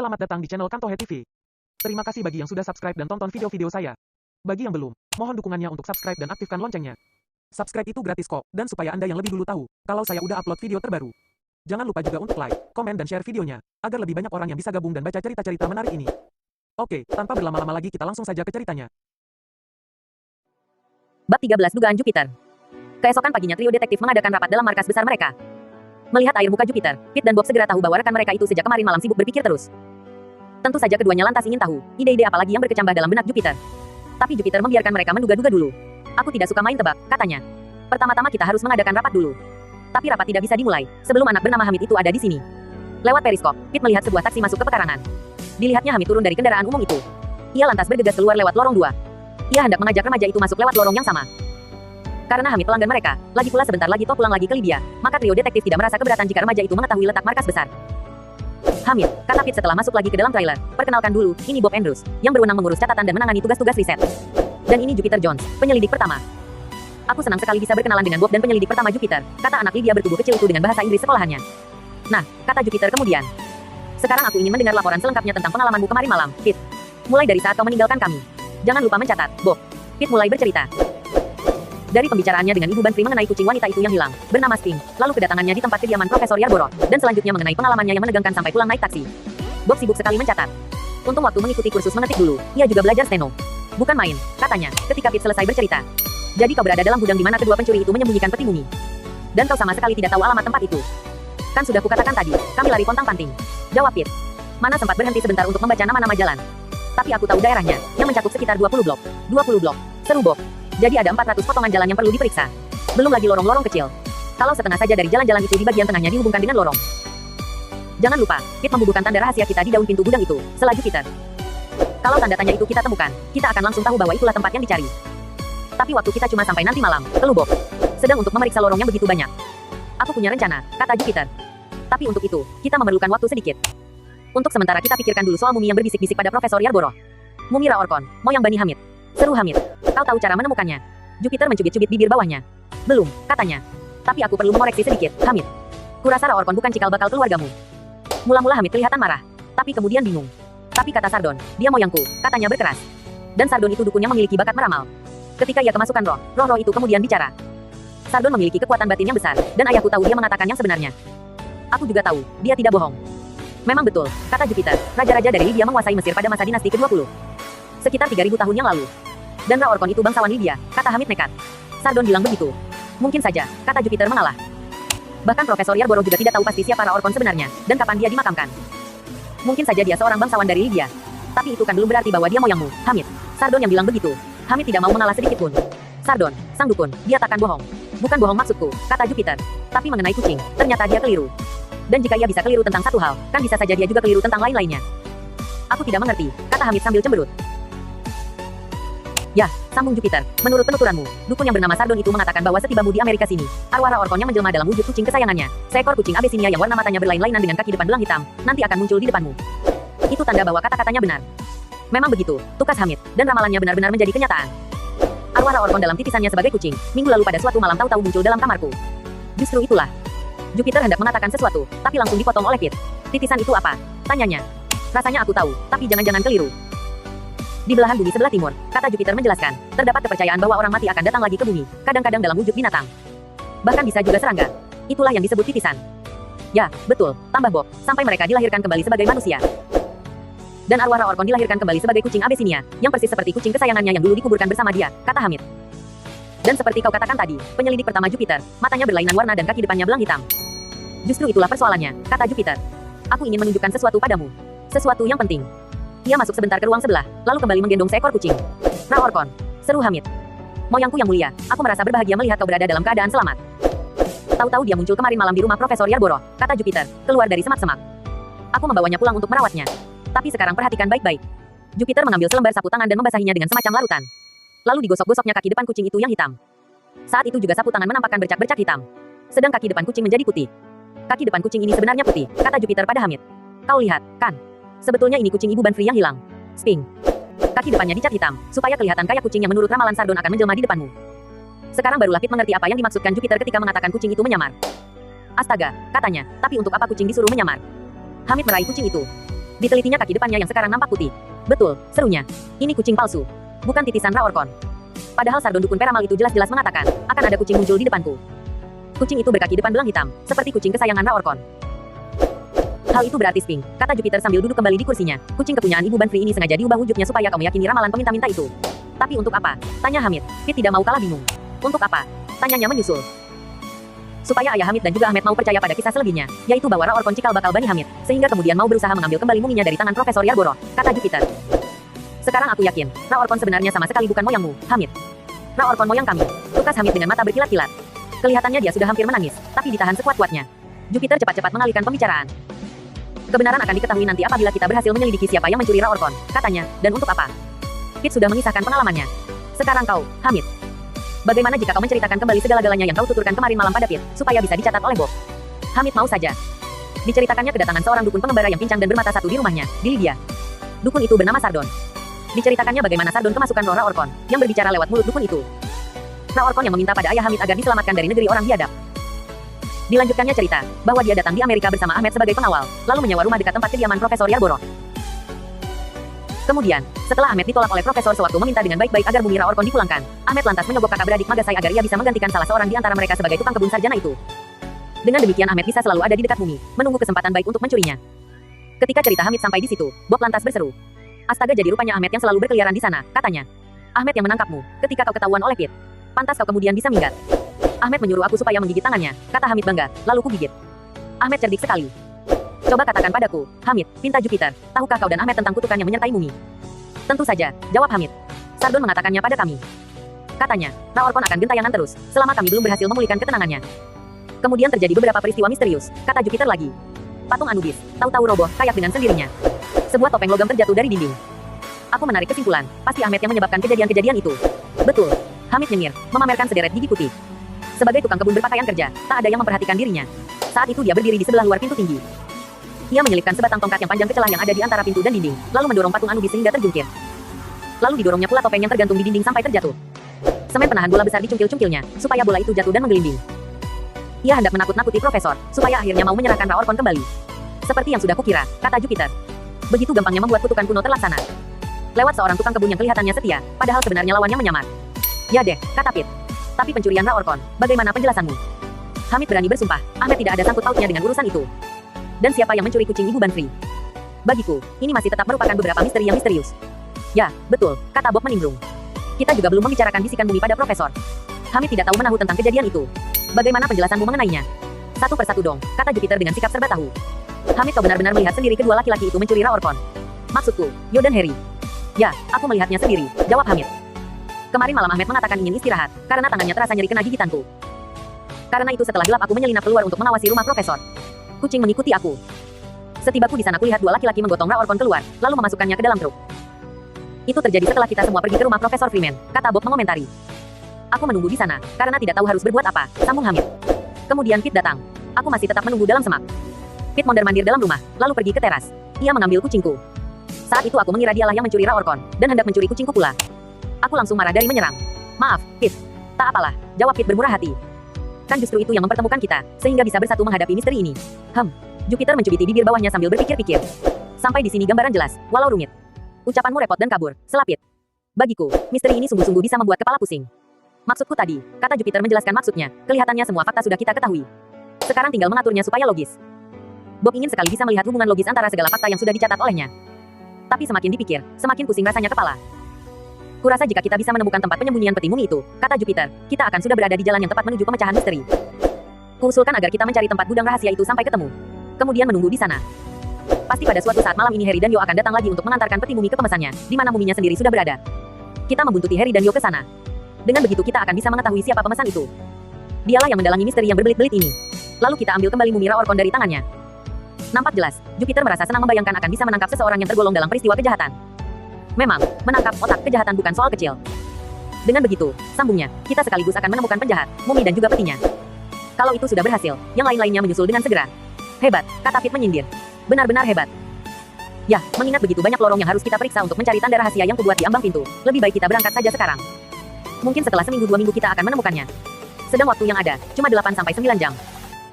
Selamat datang di channel Kantohe TV. Terima kasih bagi yang sudah subscribe dan tonton video-video saya. Bagi yang belum, mohon dukungannya untuk subscribe dan aktifkan loncengnya. Subscribe itu gratis kok, dan supaya Anda yang lebih dulu tahu, kalau saya udah upload video terbaru. Jangan lupa juga untuk like, komen dan share videonya, agar lebih banyak orang yang bisa gabung dan baca cerita-cerita menarik ini. Oke, tanpa berlama-lama lagi kita langsung saja ke ceritanya. Bab 13 Dugaan Jupiter. Keesokan paginya trio detektif mengadakan rapat dalam markas besar mereka. Melihat air muka Jupiter, Pete dan Bob segera tahu bahwa rekan mereka itu sejak kemarin malam sibuk berpikir terus. Tentu saja keduanya lantas ingin tahu, ide-ide apa lagi yang berkecambah dalam benak Jupiter. Tapi Jupiter membiarkan mereka menduga-duga dulu. Aku tidak suka main tebak, katanya. Pertama-tama kita harus mengadakan rapat dulu. Tapi rapat tidak bisa dimulai, sebelum anak bernama Hamid itu ada di sini. Lewat periskop, Pete melihat sebuah taksi masuk ke pekarangan. Dilihatnya Hamid turun dari kendaraan umum itu. Ia lantas bergegas keluar lewat lorong 2. Ia hendak mengajak remaja itu masuk lewat lorong yang sama. Karena Hamid pelanggan mereka, lagi pula sebentar lagi toh pulang lagi ke Libya, maka trio detektif tidak merasa keberatan jika remaja itu mengetahui letak markas besar. Hamid, kata Pete setelah masuk lagi ke dalam trailer, perkenalkan dulu, ini Bob Andrews, yang berwenang mengurus catatan dan menangani tugas-tugas riset. Dan ini Jupiter Jones, penyelidik pertama. Aku senang sekali bisa berkenalan dengan Bob dan penyelidik pertama Jupiter, kata anak Libya bertubuh kecil itu dengan bahasa Inggris sekolahannya. Nah, kata Jupiter kemudian. Sekarang aku ingin mendengar laporan selengkapnya tentang pengalamanmu kemarin malam, Pete. Mulai dari saat kau meninggalkan kami. Jangan lupa mencatat, Bob. Pete mulai bercerita. Dari pembicaraannya dengan Ibu Banfri mengenai kucing wanita itu yang hilang, bernama Sting, lalu kedatangannya di tempat kediaman Profesor Yarborough, dan selanjutnya mengenai pengalamannya yang menegangkan sampai pulang naik taksi. Bob sibuk sekali mencatat. Untung waktu mengikuti kursus mengetik dulu, ia juga belajar steno. Bukan main, katanya, ketika Pete selesai bercerita. Jadi kau berada dalam gudang di mana kedua pencuri itu menyembunyikan peti mumi. Dan kau sama sekali tidak tahu alamat tempat itu. Kan sudah kukatakan tadi, kami lari pontang-panting. Jawab Pete. Mana sempat berhenti sebentar untuk membaca nama-nama jalan. Tapi aku tahu daerahnya, yang mencakup sekitar 20 blok. 20 blok, seru Bob. Jadi ada 400 potongan jalan yang perlu diperiksa. Belum lagi lorong-lorong kecil. Kalau setengah saja dari jalan-jalan itu di bagian tengahnya dihubungkan dengan lorong. Jangan lupa, Pete membubuhkan tanda rahasia kita di daun pintu gudang itu, selaju Peter. Kalau tanda tanya itu kita temukan, kita akan langsung tahu bahwa itulah tempat yang dicari. Tapi waktu kita cuma sampai nanti malam, keluh Bob. Sedang untuk memeriksa lorong yang begitu banyak. Aku punya rencana, kata Jupiter. Tapi untuk itu, kita memerlukan waktu sedikit. Untuk sementara kita pikirkan dulu soal mumi yang berbisik-bisik pada Profesor Yarborough. Mumi Raorkon, moyang Bani Hamid. Seru Hamid. Kau tahu cara menemukannya? Jupiter mencubit-cubit bibir bawahnya. Belum, katanya. Tapi aku perlu mengoreksi sedikit, Hamid. Kurasa Raorkon bukan cikal bakal keluargamu. Mula-mula Hamid kelihatan marah, tapi kemudian bingung. Tapi kata Sardon, dia moyangku, katanya berkeras. Dan Sardon itu dukun yang memiliki bakat meramal. Ketika ia kemasukan roh itu kemudian bicara. Sardon memiliki kekuatan batin yang besar, dan ayahku tahu dia mengatakan yang sebenarnya. Aku juga tahu, dia tidak bohong. Memang betul, kata Jupiter, raja-raja dari Libya menguasai Mesir pada masa dinasti ke-20. Sekitar 3000 tahun yang lalu. Dan Raorkon itu bangsawan Libya, kata Hamid nekat. Sardon bilang begitu. Mungkin saja, kata Jupiter mengalah. Bahkan Profesor Yarborough juga tidak tahu pasti siapa Raorkon sebenarnya, dan kapan dia dimakamkan. Mungkin saja dia seorang bangsawan dari Libya. Tapi itu kan belum berarti bahwa dia moyangmu, Hamid. Sardon yang bilang begitu. Hamid tidak mau mengalah sedikit pun. Sardon, sang dukun, dia takkan bohong. Bukan bohong maksudku, kata Jupiter. Tapi mengenai kucing, ternyata dia keliru. Dan jika ia bisa keliru tentang satu hal, kan bisa saja dia juga keliru tentang lain-lainnya. Aku tidak mengerti, kata Hamid sambil cemberut. Ya, sambung Jupiter, menurut penuturanmu, dukun yang bernama Sardon itu mengatakan bahwa setibamu di Amerika sini, arwah Raorkon yang menjelma dalam wujud kucing kesayangannya, seekor kucing Abyssinia yang warna matanya berlain-lainan dengan kaki depan belang hitam, nanti akan muncul di depanmu. Itu tanda bahwa kata-katanya benar. Memang begitu, tukas Hamid, dan ramalannya benar-benar menjadi kenyataan. Arwah Raorkon dalam titisannya sebagai kucing, minggu lalu pada suatu malam tahu-tahu muncul dalam kamarku. Justru itulah. Jupiter hendak mengatakan sesuatu, tapi langsung dipotong oleh Pete. Titisan itu apa? Tanyanya. Rasanya aku tahu, tapi jangan-jangan keliru. Di belahan bumi sebelah timur, kata Jupiter menjelaskan, terdapat kepercayaan bahwa orang mati akan datang lagi ke bumi, kadang-kadang dalam wujud binatang. Bahkan bisa juga serangga. Itulah yang disebut titisan. Ya, betul, tambah Bob, sampai mereka dilahirkan kembali sebagai manusia. Dan arwah Raorkon dilahirkan kembali sebagai kucing Abyssinia, yang persis seperti kucing kesayangannya yang dulu dikuburkan bersama dia, kata Hamid. Dan seperti kau katakan tadi, penyelidik pertama Jupiter, matanya berlainan warna dan kaki depannya belang hitam. Justru itulah persoalannya, kata Jupiter. Aku ingin menunjukkan sesuatu padamu. Sesuatu yang penting. Ia masuk sebentar ke ruang sebelah, lalu kembali menggendong seekor kucing. Raorkon, seru Hamid. Moyangku yang mulia, aku merasa berbahagia melihat kau berada dalam keadaan selamat. Tahu-tahu dia muncul kemarin malam di rumah Profesor Yarborough, kata Jupiter, keluar dari semak-semak. Aku membawanya pulang untuk merawatnya. Tapi sekarang perhatikan baik-baik. Jupiter mengambil selembar sapu tangan dan membasahinya dengan semacam larutan. Lalu digosok-gosoknya kaki depan kucing itu yang hitam. Saat itu juga sapu tangan menampakkan bercak-bercak hitam. Sedang kaki depan kucing menjadi putih. Kaki depan kucing ini sebenarnya putih, kata Jupiter pada Hamid. Kau lihat, kan? Sebetulnya ini kucing Ibu Banfri yang hilang. Sping. Kaki depannya dicat hitam, supaya kelihatan kayak kucing yang menurut ramalan Sardon akan menjelma di depanmu. Sekarang barulah Pete mengerti apa yang dimaksudkan Jupiter ketika mengatakan kucing itu menyamar. Astaga, katanya, tapi untuk apa kucing disuruh menyamar? Hamid meraih kucing itu. Ditelitinya kaki depannya yang sekarang nampak putih. Betul, serunya. Ini kucing palsu. Bukan titisan Raorkon. Padahal Sardon dukun peramal itu jelas-jelas mengatakan, akan ada kucing muncul di depanku. Kucing itu berkaki depan belang hitam, seperti kucing kesayangan Raorkon. Hal itu berarti Sphinx, kata Jupiter sambil duduk kembali di kursinya. Kucing kepunyaan Ibu Banfri ini sengaja diubah wujudnya supaya kau meyakini ramalan peminta-minta itu. Tapi untuk apa? Tanya Hamid. Fit tidak mau kalah bingung. Untuk apa? Tanyanya menyusul. Supaya ayah Hamid dan juga Ahmed mau percaya pada kisah selebihnya, yaitu bahwa Raorkon cikal bakal Bani Hamid, sehingga kemudian mau berusaha mengambil kembali muminya dari tangan Profesor Yarborough, kata Jupiter. Sekarang aku yakin, Raorkon sebenarnya sama sekali bukan moyangmu, Hamid. Raorkon moyang kami. Tukas Hamid dengan mata berkilat-kilat. Kelihatannya dia sudah hampir menangis, tapi ditahan sekuat-kuatnya. Jupiter cepat-cepat mengalihkan pembicaraan. Kebenaran akan diketahui nanti apabila kita berhasil menyelidiki siapa yang mencuri Raorkon, katanya, dan untuk apa? Fit sudah mengisahkan pengalamannya. Sekarang kau, Hamid. Bagaimana jika kau menceritakan kembali segala-galanya yang kau tuturkan kemarin malam pada Fit, supaya bisa dicatat oleh Bob? Hamid mau saja. Diceritakannya kedatangan seorang dukun pengembara yang pincang dan bermata satu di rumahnya, di Lydia. Dukun itu bernama Sardon. Diceritakannya bagaimana Sardon kemasukan roh Raorkon, yang berbicara lewat mulut dukun itu. Raorkon yang meminta pada ayah Hamid agar diselamatkan dari negeri orang biadab. Dilanjutkannya cerita, bahwa dia datang di Amerika bersama Ahmed sebagai pengawal, lalu menyewa rumah dekat tempat kediaman Profesor Yarborough. Kemudian, setelah Ahmed ditolak oleh Profesor sewaktu meminta dengan baik-baik agar mumi Raorkon dipulangkan, Ahmed lantas menyogok kakak beradik Magasai agar ia bisa menggantikan salah seorang di antara mereka sebagai tukang kebun sarjana itu. Dengan demikian Ahmed bisa selalu ada di dekat mumi, menunggu kesempatan baik untuk mencurinya. Ketika cerita Hamid sampai di situ, Bob lantas berseru. Astaga, jadi rupanya Ahmed yang selalu berkeliaran di sana, katanya. Ahmed yang menangkapmu, ketika kau ketahuan oleh Pit. Pantas kau kemudian bisa minggat. Ahmed menyuruh aku supaya menggigit tangannya, kata Hamid bangga, lalu kugigit. Ahmed cerdik sekali. Coba katakan padaku, Hamid, pinta Jupiter, tahukah kau dan Ahmed tentang kutukan yang menyertai mumi? Tentu saja, jawab Hamid. Sardon mengatakannya pada kami. Katanya, Raorkon akan gentayangan terus, selama kami belum berhasil memulihkan ketenangannya. Kemudian terjadi beberapa peristiwa misterius, kata Jupiter lagi. Patung Anubis, tahu-tahu roboh, kayak dengan sendirinya. Sebuah topeng logam terjatuh dari dinding. Aku menarik kesimpulan, pasti Ahmed yang menyebabkan kejadian-kejadian itu. Betul. Hamid nyengir, memamerkan sederet gigi putih. Sebagai tukang kebun berpakaian kerja, tak ada yang memperhatikan dirinya. Saat itu dia berdiri di sebelah luar pintu tinggi. Ia menyelipkan sebatang tongkat yang panjang ke celah yang ada di antara pintu dan dinding, lalu mendorong patung Anubis hingga terjungkir. Lalu didorongnya pula topeng yang tergantung di dinding sampai terjatuh. Semen penahan bola besar dicungkil-cungkilnya, supaya bola itu jatuh dan menggelinding. Ia hendak menakut-nakuti Profesor, supaya akhirnya mau menyerahkan Raorkon kembali. Seperti yang sudah kukira, kata Jupiter. Begitu gampangnya membuat kutukan kuno terlaksana. Lewat seorang tukang kebun yang kelihatannya setia, padahal sebenarnya lawannya menyamar. Ya deh, kata Pit. Tapi pencurian Raorkon, bagaimana penjelasanmu? Hamid berani bersumpah, Ahmed tidak ada sangkut pautnya dengan urusan itu. Dan siapa yang mencuri kucing Ibu Banfri? Bagiku, ini masih tetap merupakan beberapa misteri yang misterius. Ya, betul, kata Bob menimbrung. Kita juga belum membicarakan bisikan bumi pada Profesor. Hamid tidak tahu menahu tentang kejadian itu. Bagaimana penjelasanmu mengenainya? Satu persatu dong, kata Jupiter dengan sikap serba tahu. Hamid, kau benar-benar melihat sendiri kedua laki-laki itu mencuri Raorkon. Maksudku, Yo dan Harry. Ya, aku melihatnya sendiri, jawab Hamid. Kemarin malam Ahmed mengatakan ingin istirahat, karena tangannya terasa nyeri kena gigitanku. Karena itu setelah gelap aku menyelinap keluar untuk mengawasi rumah Profesor. Kucing mengikuti aku. Setibaku di sana kulihat dua laki-laki menggotong Raorkon keluar, lalu memasukkannya ke dalam truk. Itu terjadi setelah kita semua pergi ke rumah Profesor Freeman, kata Bob mengomentari. Aku menunggu di sana, karena tidak tahu harus berbuat apa, sambung Hamid. Kemudian Pit datang. Aku masih tetap menunggu dalam semak. Pit mondar-mandir dalam rumah, lalu pergi ke teras. Ia mengambil kucingku. Saat itu aku mengira dialah yang mencuri Raorkon, dan hendak mencuri kucingku pula. Aku langsung marah dari menyerang. Maaf, Pit. Tak apalah, jawab Pit bermurah hati. Kan justru itu yang mempertemukan kita, sehingga bisa bersatu menghadapi misteri ini. Jupiter mencubiti bibir bawahnya sambil berpikir-pikir. Sampai di sini gambaran jelas, walau rumit. Ucapanmu repot dan kabur, selapit. Bagiku, misteri ini sungguh-sungguh bisa membuat kepala pusing. Maksudku tadi, kata Jupiter menjelaskan maksudnya, kelihatannya semua fakta sudah kita ketahui. Sekarang tinggal mengaturnya supaya logis. Bob ingin sekali bisa melihat hubungan logis antara segala fakta yang sudah dicatat olehnya. Tapi semakin dipikir, semakin pusing rasanya kepala. Kurasa jika kita bisa menemukan tempat penyembunyian peti mumi itu, kata Jupiter, kita akan sudah berada di jalan yang tepat menuju pemecahan misteri. Kuusulkan agar kita mencari tempat gudang rahasia itu sampai ketemu. Kemudian menunggu di sana. Pasti pada suatu saat malam ini Harry dan Yo akan datang lagi untuk mengantarkan peti mumi ke pemesannya, di mana muminya sendiri sudah berada. Kita membuntuti Harry dan Yo ke sana. Dengan begitu kita akan bisa mengetahui siapa pemesan itu. Dialah yang mendalangi misteri yang berbelit-belit ini. Lalu kita ambil kembali mumi Raorkon dari tangannya. Nampak jelas, Jupiter merasa senang membayangkan akan bisa menangkap seseorang yang tergolong dalam peristiwa kejahatan. Memang, menangkap otak kejahatan bukan soal kecil. Dengan begitu, sambungnya, kita sekaligus akan menemukan penjahat, mumi dan juga petinya. Kalau itu sudah berhasil, yang lain-lainnya menyusul dengan segera. Hebat, kata Pit menyindir. Benar-benar hebat. Ya, mengingat begitu banyak lorong yang harus kita periksa untuk mencari tanda rahasia yang kubuat di ambang pintu, lebih baik kita berangkat saja sekarang. Mungkin setelah seminggu 2 minggu kita akan menemukannya. Sedang waktu yang ada, cuma 8 sampai 9 jam.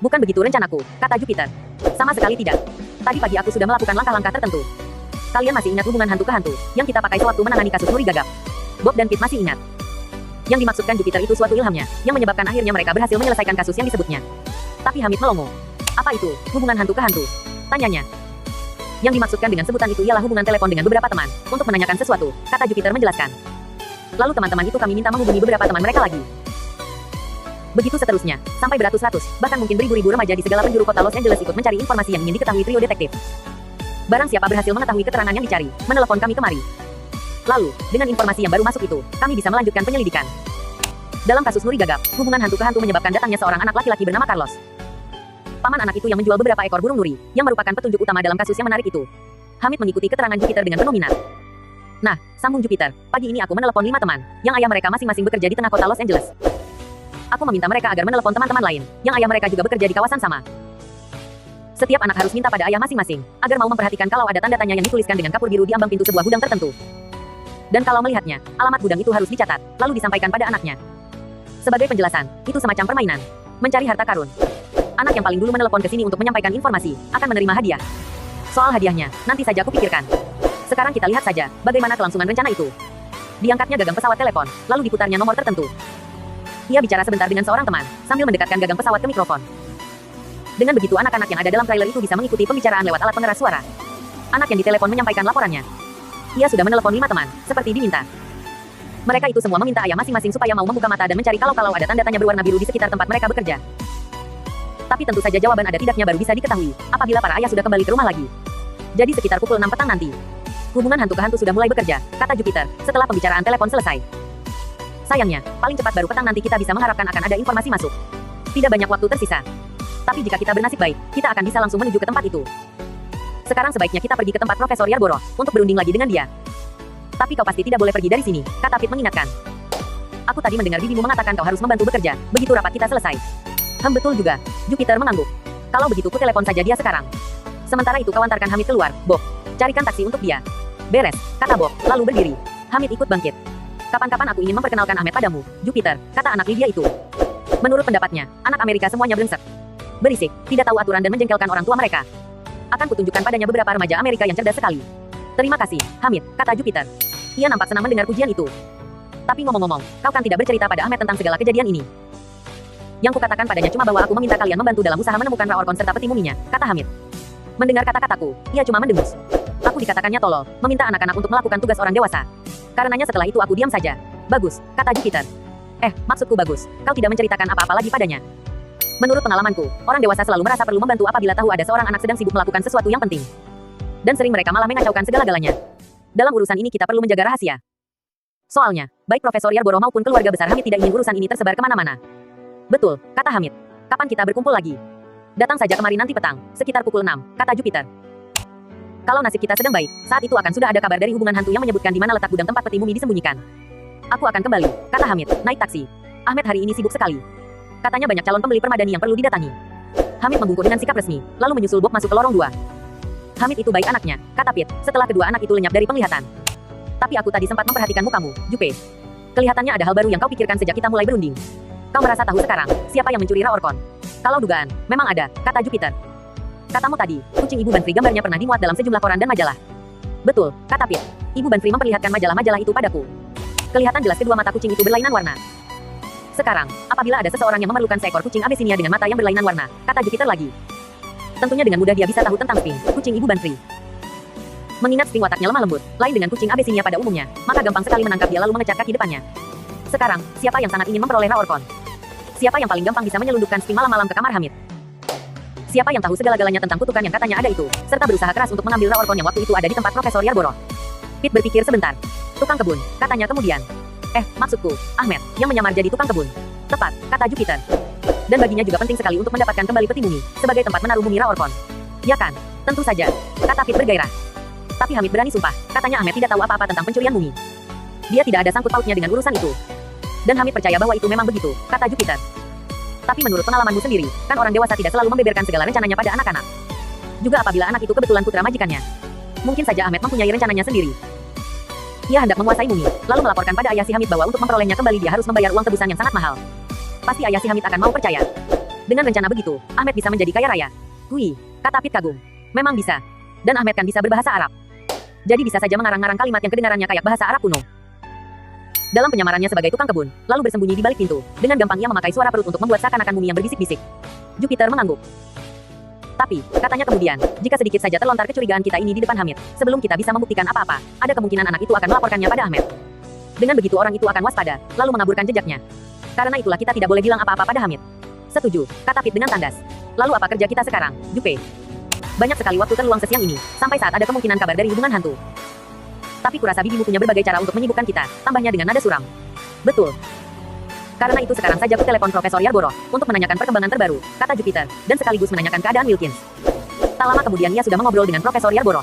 Bukan begitu rencanaku, kata Jupiter. Sama sekali tidak. Tadi pagi aku sudah melakukan langkah-langkah tertentu. Kalian masih ingat hubungan hantu ke hantu yang kita pakai sewaktu menangani kasus Nuri Gagap? Bob dan Pete masih ingat. Yang dimaksudkan Jupiter itu suatu ilhamnya, yang menyebabkan akhirnya mereka berhasil menyelesaikan kasus yang disebutnya. Tapi Hamid melongo. Apa itu, hubungan hantu ke hantu? Tanyanya. Yang dimaksudkan dengan sebutan itu ialah hubungan telepon dengan beberapa teman, untuk menanyakan sesuatu, kata Jupiter menjelaskan. Lalu teman-teman itu kami minta menghubungi beberapa teman mereka lagi. Begitu seterusnya, sampai beratus-ratus, bahkan mungkin beribu-ribu remaja di segala penjuru kota Los Angeles ikut mencari informasi yang ingin diketahui trio detektif. Barang siapa berhasil mengetahui keterangan yang dicari, menelepon kami kemari. Lalu, dengan informasi yang baru masuk itu, kami bisa melanjutkan penyelidikan. Dalam kasus Nuri Gagap, hubungan hantu ke hantu menyebabkan datangnya seorang anak laki-laki bernama Carlos. Paman anak itu yang menjual beberapa ekor burung nuri, yang merupakan petunjuk utama dalam kasus yang menarik itu. Hamid mengikuti keterangan Jupiter dengan penuh minat. Nah, sambung Jupiter, pagi ini aku menelepon 5 teman, yang ayah mereka masing-masing bekerja di tengah kota Los Angeles. Aku meminta mereka agar menelepon teman-teman lain, yang ayah mereka juga bekerja di kawasan sama. Setiap anak harus minta pada ayah masing-masing, agar mau memperhatikan kalau ada tanda tanya yang dituliskan dengan kapur biru di ambang pintu sebuah gudang tertentu. Dan kalau melihatnya, alamat gudang itu harus dicatat, lalu disampaikan pada anaknya. Sebagai penjelasan, itu semacam permainan. Mencari harta karun. Anak yang paling dulu menelepon ke sini untuk menyampaikan informasi, akan menerima hadiah. Soal hadiahnya, nanti saja aku pikirkan. Sekarang kita lihat saja, bagaimana kelangsungan rencana itu. Diangkatnya gagang pesawat telepon, lalu diputarnya nomor tertentu. Ia bicara sebentar dengan seorang teman, sambil mendekatkan gagang pesawat ke mikrofon. Dengan begitu anak-anak yang ada dalam trailer itu bisa mengikuti pembicaraan lewat alat pengeras suara. Anak yang ditelepon menyampaikan laporannya. Ia sudah menelepon 5 teman, seperti diminta. Mereka itu semua meminta ayah masing-masing supaya mau membuka mata dan mencari kalau ada tanda tanya berwarna biru di sekitar tempat mereka bekerja. Tapi tentu saja jawaban ada tidaknya baru bisa diketahui, apabila para ayah sudah kembali ke rumah lagi. Jadi sekitar pukul 6 petang nanti. Hubungan hantu ke hantu sudah mulai bekerja, kata Jupiter, setelah pembicaraan telepon selesai. Sayangnya, paling cepat baru petang nanti kita bisa mengharapkan akan ada informasi masuk. Tidak banyak waktu tersisa. Tapi jika kita bernasib baik, kita akan bisa langsung menuju ke tempat itu. Sekarang sebaiknya kita pergi ke tempat Profesor Yarborough, untuk berunding lagi dengan dia. Tapi kau pasti tidak boleh pergi dari sini, kata Pete mengingatkan. Aku tadi mendengar bibimu mengatakan kau harus membantu bekerja, begitu rapat kita selesai. Betul juga, Jupiter mengangguk. Kalau begitu ku telepon saja dia sekarang. Sementara itu kau antarkan Hamid keluar, Bob. Carikan taksi untuk dia. Beres, kata Bob, lalu berdiri. Hamid ikut bangkit. Kapan-kapan aku ingin memperkenalkan Ahmed padamu, Jupiter, kata anak Lydia itu. Menurut pendapatnya, anak Amerika semuanya brengsek. Berisik, tidak tahu aturan dan menjengkelkan orang tua mereka. Akan kutunjukkan padanya beberapa remaja Amerika yang cerdas sekali. Terima kasih, Hamid, kata Jupiter. Ia nampak senang mendengar pujian itu. Tapi ngomong-ngomong, kau kan tidak bercerita pada Ahmed tentang segala kejadian ini. Yang kukatakan padanya cuma bahwa aku meminta kalian membantu dalam usaha menemukan Raorkon serta peti muminya, kata Hamid. Mendengar kata-kataku, ia cuma mendengus. Aku dikatakannya tolol, meminta anak-anak untuk melakukan tugas orang dewasa. Karenanya setelah itu aku diam saja. Bagus, kata Jupiter. Maksudku bagus, kau tidak menceritakan apa-apa lagi padanya. Menurut pengalamanku, orang dewasa selalu merasa perlu membantu apabila tahu ada seorang anak sedang sibuk melakukan sesuatu yang penting. Dan sering mereka malah mengacaukan segala-galanya. Dalam urusan ini kita perlu menjaga rahasia. Soalnya, baik Profesor Yarborough maupun keluarga besar Hamid tidak ingin urusan ini tersebar kemana-mana. Betul, kata Hamid. Kapan kita berkumpul lagi? Datang saja kemari nanti petang, sekitar pukul 6, kata Jupiter. Kalau nasib kita sedang baik, saat itu akan sudah ada kabar dari hubungan hantu yang menyebutkan di mana letak gudang tempat peti mumi disembunyikan. Aku akan kembali, kata Hamid, naik taksi. Ahmed hari ini sibuk sekali. Katanya banyak calon pembeli permadani yang perlu didatangi. Hamid membungkuk dengan sikap resmi, lalu menyusul Bob masuk ke lorong 2. Hamid itu baik anaknya, kata Pete, setelah kedua anak itu lenyap dari penglihatan. Tapi aku tadi sempat memperhatikan mukamu, Jupe. Kelihatannya ada hal baru yang kau pikirkan sejak kita mulai berunding. Kau merasa tahu sekarang, siapa yang mencuri Raorkon? Kalau dugaan, memang ada, kata Jupiter. Katamu tadi, kucing Ibu Banfri gambarnya pernah dimuat dalam sejumlah koran dan majalah. Betul, kata Pete. Ibu Banfri memperlihatkan majalah-majalah itu padaku. Kelihatan jelas kedua mata kucing itu berlainan warna. Sekarang, apabila ada seseorang yang memerlukan seekor kucing Abyssinia dengan mata yang berlainan warna, kata Jupiter lagi. Tentunya dengan mudah dia bisa tahu tentang Sphinx, kucing Ibu Banfri. Mengingat Sphinx wataknya lemah lembut, lain dengan kucing Abyssinia pada umumnya, maka gampang sekali menangkap dia lalu mengecat kaki depannya. Sekarang, siapa yang sangat ingin memperoleh Raorkon? Siapa yang paling gampang bisa menyelundupkan Sphinx malam-malam ke kamar Hamid? Siapa yang tahu segala-galanya tentang kutukan yang katanya ada itu, serta berusaha keras untuk mengambil Raorkon yang waktu itu ada di tempat Profesor Yarborough? Pete berpikir sebentar. Tukang kebun, katanya kemudian. Maksudku, Ahmed, yang menyamar jadi tukang kebun. Tepat, kata Jupiter. Dan baginya juga penting sekali untuk mendapatkan kembali peti mumi, sebagai tempat menaruh mumi Raorkon. Ya kan? Tentu saja, kata Pete bergairah. Tapi Hamid berani sumpah, katanya Ahmed tidak tahu apa-apa tentang pencurian mumi. Dia tidak ada sangkut pautnya dengan urusan itu. Dan Hamid percaya bahwa itu memang begitu, kata Jupiter. Tapi menurut pengalamanmu sendiri, kan orang dewasa tidak selalu membeberkan segala rencananya pada anak-anak. Juga apabila anak itu kebetulan putra majikannya. Mungkin saja Ahmed mempunyai rencananya sendiri. Ia hendak menguasai mumi, lalu melaporkan pada ayah si Hamid bahwa untuk memperolehnya kembali dia harus membayar uang tebusan yang sangat mahal. Pasti ayah si Hamid akan mau percaya. Dengan rencana begitu, Ahmed bisa menjadi kaya raya. Hui, kata Pete kagum. Memang bisa. Dan Ahmed kan bisa berbahasa Arab. Jadi bisa saja mengarang-ngarang kalimat yang kedengarannya kayak bahasa Arab kuno. Dalam penyamarannya sebagai tukang kebun, lalu bersembunyi di balik pintu, dengan gampang ia memakai suara perut untuk membuat seakan-akan mumi yang berbisik-bisik. Jupiter mengangguk. Tapi, katanya kemudian, jika sedikit saja terlontar kecurigaan kita ini di depan Hamid, sebelum kita bisa membuktikan apa-apa, ada kemungkinan anak itu akan melaporkannya pada Ahmed. Dengan begitu orang itu akan waspada, lalu mengaburkan jejaknya. Karena itulah kita tidak boleh bilang apa-apa pada Hamid. Setuju, kata Pit dengan tandas. Lalu apa kerja kita sekarang, Jupe? Banyak sekali waktu terluang sesiang ini, sampai saat ada kemungkinan kabar dari hubungan hantu. Tapi kurasa bibimu punya berbagai cara untuk menyibukkan kita, tambahnya dengan nada suram. Betul. Karena itu sekarang saja ku telepon Profesor Yarborough, untuk menanyakan perkembangan terbaru, kata Jupiter, dan sekaligus menanyakan keadaan Wilkins. Tak lama kemudian ia sudah mengobrol dengan Profesor Yarborough.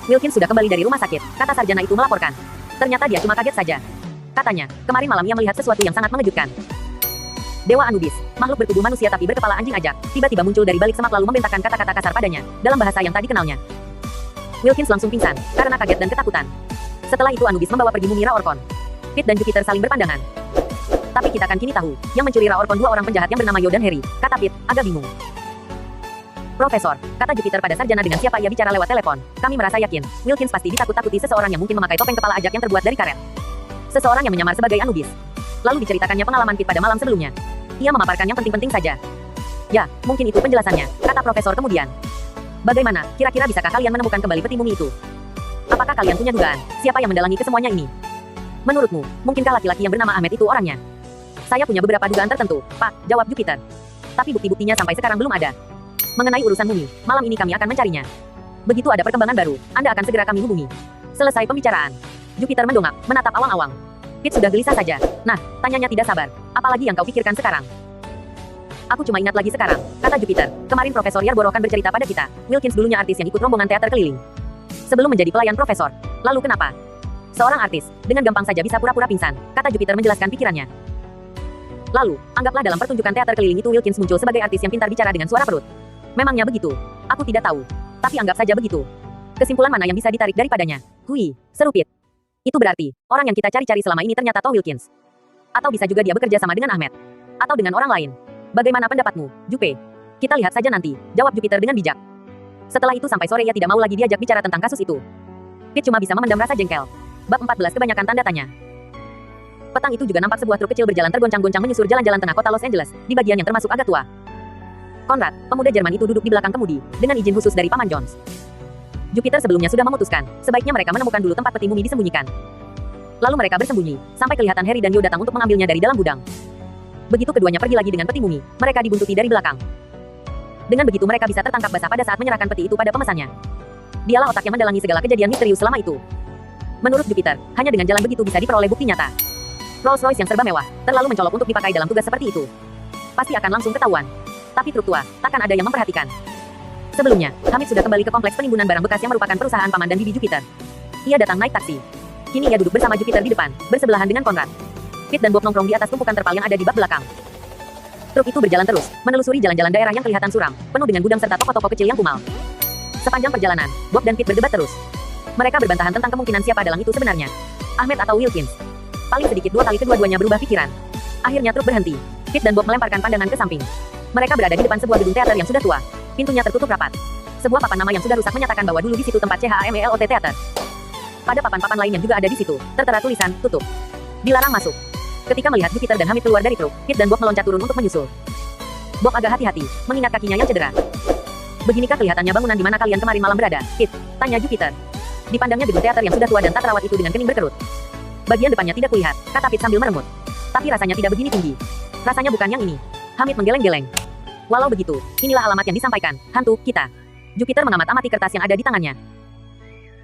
Wilkins sudah kembali dari rumah sakit, kata sarjana itu melaporkan. Ternyata dia cuma kaget saja. Katanya, kemarin malam ia melihat sesuatu yang sangat mengejutkan. Dewa Anubis, makhluk bertubuh manusia tapi berkepala anjing ajak, tiba-tiba muncul dari balik semak lalu membentakkan kata-kata kasar padanya, dalam bahasa yang tak dikenalnya. Wilkins langsung pingsan, karena kaget dan ketakutan. Setelah itu Anubis membawa pergi Mumi Raorkon. Pit dan Jupiter saling berpandangan. Tapi kita kan kini tahu, yang mencuri Raorkon dua orang penjahat yang bernama Yo dan Harry, kata Pit, agak bingung. Profesor, kata Jupiter pada sarjana dengan siapa ia bicara lewat telepon, kami merasa yakin, Wilkins pasti ditakut-takuti seseorang yang mungkin memakai topeng kepala ajak yang terbuat dari karet. Seseorang yang menyamar sebagai Anubis. Lalu diceritakannya pengalaman Pit pada malam sebelumnya. Ia memaparkan yang penting-penting saja. Ya, mungkin itu penjelasannya, kata Profesor kemudian. Bagaimana, kira-kira bisakah kalian menemukan kembali peti mumi itu? Apakah kalian punya dugaan, siapa yang mendalangi kesemuanya ini? Menurutmu, mungkinkah laki-laki yang bernama Ahmed itu orangnya? Saya punya beberapa dugaan tertentu, Pak, jawab Jupiter. Tapi bukti-buktinya sampai sekarang belum ada. Mengenai urusan mumi, malam ini kami akan mencarinya. Begitu ada perkembangan baru, Anda akan segera kami hubungi. Selesai pembicaraan. Jupiter mendongak, menatap awang-awang. Pit sudah gelisah saja. Nah, tanyanya tidak sabar. Apalagi yang kau pikirkan sekarang? Aku cuma ingat lagi sekarang, kata Jupiter. Kemarin Profesor Yarborough kan bercerita pada kita. Wilkins dulunya artis yang ikut rombongan teater keliling. Sebelum menjadi pelayan profesor. Lalu kenapa? Seorang artis, dengan gampang saja bisa pura-pura pingsan, kata Jupiter menjelaskan pikirannya. Lalu, anggaplah dalam pertunjukan teater keliling itu Wilkins muncul sebagai artis yang pintar bicara dengan suara perut. Memangnya begitu? Aku tidak tahu. Tapi anggap saja begitu. Kesimpulan mana yang bisa ditarik daripadanya? Hui, seru Pit. Itu berarti, orang yang kita cari-cari selama ini ternyata Toh Wilkins. Atau bisa juga dia bekerja sama dengan Ahmed. Atau dengan orang lain. Bagaimana pendapatmu, Jupe? Kita lihat saja nanti, jawab Jupiter dengan bijak. Setelah itu sampai sore ia tidak mau lagi diajak bicara tentang kasus itu. Pit cuma bisa memendam rasa jengkel. Bab 14 kebanyakan tanda tanya. Petang itu juga nampak sebuah truk kecil berjalan tergoncang-goncang menyusur jalan-jalan tengah kota Los Angeles, di bagian yang termasuk agak tua. Conrad, pemuda Jerman itu duduk di belakang kemudi, dengan izin khusus dari Paman Jones. Jupiter sebelumnya sudah memutuskan, sebaiknya mereka menemukan dulu tempat peti mumi disembunyikan. Lalu mereka bersembunyi, sampai kelihatan Harry dan Yo datang untuk mengambilnya dari dalam gudang. Begitu keduanya pergi lagi dengan peti mumi, mereka dibuntuti dari belakang. Dengan begitu mereka bisa tertangkap basah pada saat menyerahkan peti itu pada pemesannya. Dialah otak yang mendalangi segala kejadian misterius selama itu. Menurut Jupiter, hanya dengan jalan begitu bisa diperoleh bukti nyata. Rolls-Royce yang serba mewah, terlalu mencolok untuk dipakai dalam tugas seperti itu. Pasti akan langsung ketahuan. Tapi truk tua, takkan ada yang memperhatikan. Sebelumnya, Hamid sudah kembali ke kompleks penimbunan barang bekas yang merupakan perusahaan paman dan bibi Jupiter. Ia datang naik taksi. Kini ia duduk bersama Jupiter di depan, bersebelahan dengan Conrad. Pit dan Bob nongkrong di atas tumpukan terpal yang ada di bak belakang. Truk itu berjalan terus, menelusuri jalan-jalan daerah yang kelihatan suram, penuh dengan gudang serta toko-toko kecil yang kumal. Sepanjang perjalanan, Bob dan Pit berdebat terus. Mereka berbantahan tentang kemungkinan siapa dalang itu sebenarnya. Ahmed atau Wilkins. Paling sedikit 2 kali kedua-duanya berubah pikiran. Akhirnya truk berhenti. Pit dan Bob melemparkan pandangan ke samping. Mereka berada di depan sebuah gedung teater yang sudah tua. Pintunya tertutup rapat. Sebuah papan nama yang sudah rusak menyatakan bahwa dulu di situ tempat CHAMELOT Theater. Pada papan-papan lain yang juga ada di situ, tertera tulisan, tutup. Dilarang masuk. Ketika melihat Jupiter dan Hamid keluar dari truk, Pit dan Bob meloncat turun untuk menyusul. Bob agak hati-hati, mengingat kakinya yang cedera. Beginikah kelihatannya bangunan di mana kalian kemarin malam berada, Pit? Tanya Jupiter. Dipandangnya gedung teater yang sudah tua dan tak terawat itu dengan kening berkerut. Bagian depannya tidak kulihat, kata Pit sambil meremut. Tapi rasanya tidak begini tinggi. Rasanya bukan yang ini. Hamid menggeleng-geleng. Walau begitu, inilah alamat yang disampaikan, hantu, kita. Jupiter mengamat-amati kertas yang ada di tangannya.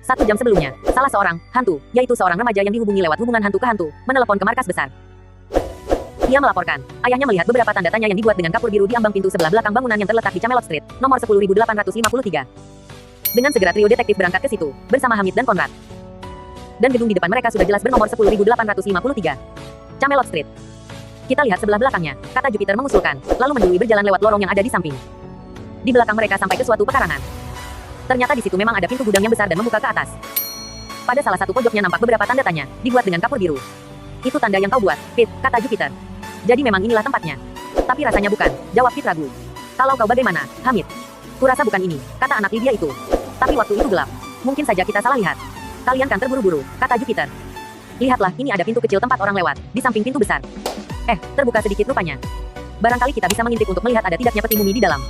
1 jam sebelumnya, salah seorang, hantu, yaitu seorang remaja yang dihubungi lewat hubungan hantu ke hantu, menelepon ke markas besar. Ia melaporkan, ayahnya melihat beberapa tanda tanya yang dibuat dengan kapur biru di ambang pintu sebelah belakang bangunan yang terletak di Camelot Street, nomor 10.853. Dengan segera trio detektif berangkat ke situ, bersama Hamid dan Conrad. Dan gedung di depan mereka sudah jelas bernomor 10.853. Camelot Street. Kita lihat sebelah belakangnya, kata Jupiter mengusulkan, lalu mendului berjalan lewat lorong yang ada di samping. Di belakang mereka sampai ke suatu pekarangan. Ternyata di situ memang ada pintu gudang yang besar dan membuka ke atas. Pada salah satu pojoknya nampak beberapa tanda tanya, dibuat dengan kapur biru. Itu tanda yang kau buat, Pit, kata Jupiter. Jadi memang inilah tempatnya. Tapi rasanya bukan, jawab Pit ragu. Kalau kau bagaimana, Hamid? Kurasa bukan ini, kata anak Lydia itu. Tapi waktu itu gelap. Mungkin saja kita salah lihat. Kalian kan terburu-buru, kata Jupiter. Lihatlah, ini ada pintu kecil tempat orang lewat, di samping pintu besar. Terbuka sedikit rupanya. Barangkali kita bisa mengintip untuk melihat ada tidaknya peti mumi di dalam.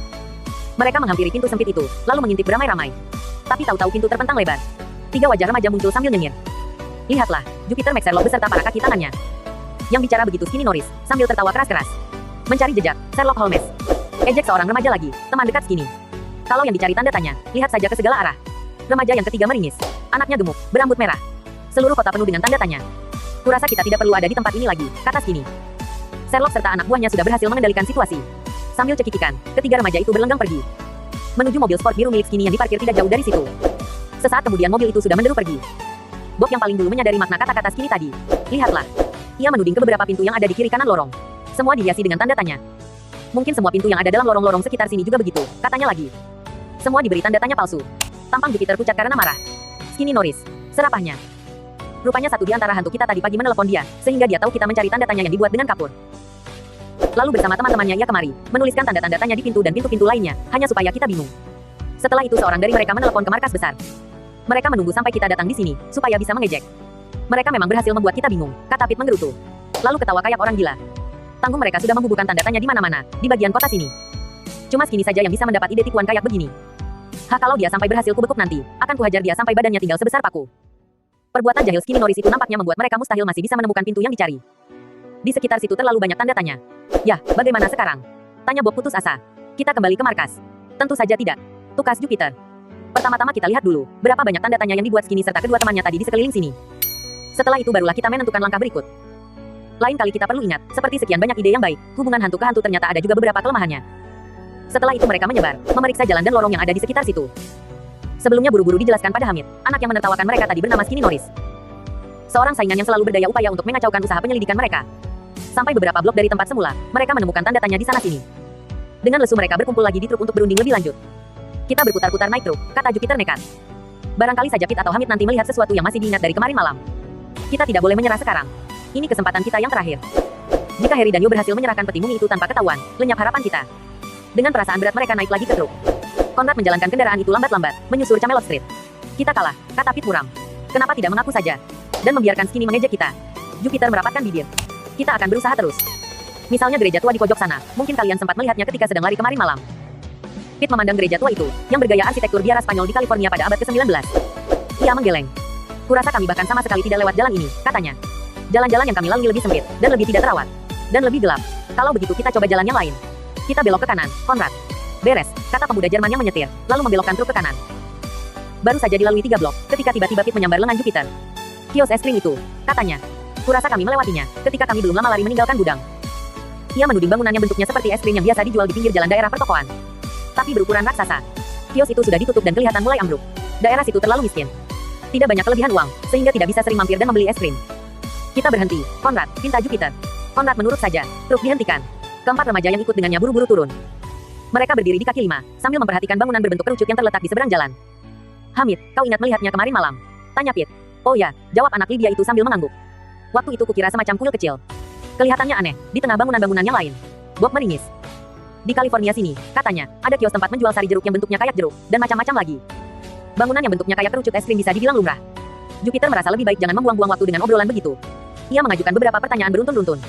Mereka menghampiri pintu sempit itu, lalu mengintip beramai-ramai. Tapi tahu-tahu pintu terpentang lebar. 3 wajah remaja muncul sambil nyengir. Lihatlah, Jupiter Max Sherlock beserta para kaki tangannya. Yang bicara begitu Skinny Norris, sambil tertawa keras-keras. Mencari jejak, Sherlock Holmes. Ejek seorang remaja lagi, teman dekat Skinny. Kalau yang dicari tanda tanya, lihat saja ke segala arah. Remaja yang ketiga meringis. Anaknya gemuk, berambut merah. Seluruh kota penuh dengan tanda tanya. Kurasa kita tidak perlu ada di tempat ini lagi, kata Skinny. Sherlock serta anak buahnya sudah berhasil mengendalikan situasi. Sambil cekikikan, ketiga remaja itu berlenggang pergi. Menuju mobil sport biru milik Skinny yang diparkir tidak jauh dari situ. Sesaat kemudian mobil itu sudah menderu pergi. Bob yang paling dulu menyadari makna kata-kata Skinny tadi. Lihatlah. Ia menuding ke beberapa pintu yang ada di kiri kanan lorong. Semua dihiasi dengan tanda tanya. Mungkin semua pintu yang ada dalam lorong-lorong sekitar sini juga begitu, katanya lagi. Semua diberi tanda tanya palsu. Tampang Jupiter pucat karena marah. Skinny Norris, serapahnya. Rupanya satu di antara hantu kita tadi pagi menelepon dia, sehingga dia tahu kita mencari tanda tanya yang dibuat dengan kapur. Lalu bersama teman-temannya ia kemari, menuliskan tanda-tanda tanya di pintu dan pintu-pintu lainnya, hanya supaya kita bingung. Setelah itu seorang dari mereka menelepon ke markas besar. Mereka menunggu sampai kita datang di sini, supaya bisa mengejek. Mereka memang berhasil membuat kita bingung, kata Pete menggerutu. Lalu ketawa kayak orang gila. Tanggung mereka sudah membubuhkan tanda tanya di mana-mana, di bagian kota sini. Cuma Skinny saja yang bisa mendapat ide tipuan kayak begini. Kalau dia sampai berhasil kubekuk nanti, akan kuhajar dia sampai badannya tinggal sebesar paku. Perbuatan jahil Skinny Norris itu nampaknya membuat mereka mustahil masih bisa menemukan pintu yang dicari. Di sekitar situ terlalu banyak tanda tanya. Yah, bagaimana sekarang? Tanya Bob putus asa. Kita kembali ke markas. Tentu saja tidak. Tukas Jupiter. Pertama-tama kita lihat dulu, berapa banyak tanda tanya yang dibuat Skinny serta kedua temannya tadi di sekeliling sini. Setelah itu barulah kita menentukan langkah berikut. Lain kali kita perlu ingat, seperti sekian banyak ide yang baik, hubungan hantu ke hantu ternyata ada juga beberapa kelemahannya. Setelah itu mereka menyebar, memeriksa jalan dan lorong yang ada di sekitar situ. Sebelumnya buru-buru dijelaskan pada Hamid, anak yang menertawakan mereka tadi bernama Skinny Norris. Seorang saingan yang selalu berdaya upaya untuk mengacaukan usaha penyelidikan mereka. Sampai beberapa blok dari tempat semula, mereka menemukan tanda tanya di sana-sini. Dengan lesu mereka berkumpul lagi di truk untuk berunding lebih lanjut. Kita berputar-putar naik truk, kata Jupiter nekat. Barangkali saja Pete atau Hamid nanti melihat sesuatu yang masih diingat dari kemarin malam. Kita tidak boleh menyerah sekarang. Ini kesempatan kita yang terakhir. Jika Harry dan Yo berhasil menyerahkan peti mumi itu tanpa ketahuan, lenyap harapan kita. Dengan perasaan berat mereka naik lagi ke truk. Conrad menjalankan kendaraan itu lambat-lambat, menyusur Camelot Street. Kita kalah, kata Pete muram. Kenapa tidak mengaku saja? Dan membiarkan Skinny mengejek kita. Jupiter merapatkan bibir. Kita akan berusaha terus. Misalnya gereja tua di pojok sana, mungkin kalian sempat melihatnya ketika sedang lari kemarin malam. Pete memandang gereja tua itu, yang bergaya arsitektur biara Spanyol di California pada abad ke-19. Ia menggeleng. Kurasa kami bahkan sama sekali tidak lewat jalan ini, katanya. Jalan-jalan yang kami lalui lebih sempit, dan lebih tidak terawat. Dan lebih gelap. Kalau begitu kita coba jalan yang lain. Kita belok ke kanan, Conrad. Beres, kata pemuda Jerman yang menyetir, lalu membelokkan truk ke kanan. Baru saja dilalui 3 blok, ketika tiba-tiba Pete menyambar lengan Jupiter. Kios es krim itu, katanya. Kurasa kami melewatinya, ketika kami belum lama lari meninggalkan gudang. Ia menuding bangunan yang bentuknya seperti es krim yang biasa dijual di pinggir jalan daerah pertokoan. Tapi berukuran raksasa. Kios itu sudah ditutup dan kelihatan mulai ambruk. Daerah situ terlalu miskin. Tidak banyak kelebihan uang, sehingga tidak bisa sering mampir dan membeli es krim. Kita berhenti, Conrad, pinta Jupiter. Conrad menurut saja, truk dihentikan. Keempat remaja yang ikut dengannya buru-buru turun. Mereka berdiri di kaki 5, sambil memperhatikan bangunan berbentuk kerucut yang terletak di seberang jalan. Hamid, kau ingat melihatnya kemarin malam? Tanya Pete. Oh ya, jawab anak Lydia itu sambil mengangguk. Waktu itu kukira semacam kuil kecil. Kelihatannya aneh, di tengah bangunan-bangunan yang lain. Bob meringis. Di California sini, katanya, ada kios tempat menjual sari jeruk yang bentuknya kayak jeruk, dan macam-macam lagi. Bangunan yang bentuknya kayak kerucut es krim bisa dibilang lumrah. Jupiter merasa lebih baik jangan membuang-buang waktu dengan obrolan begitu. Ia mengajukan beberapa pertanyaan beruntun-runtun.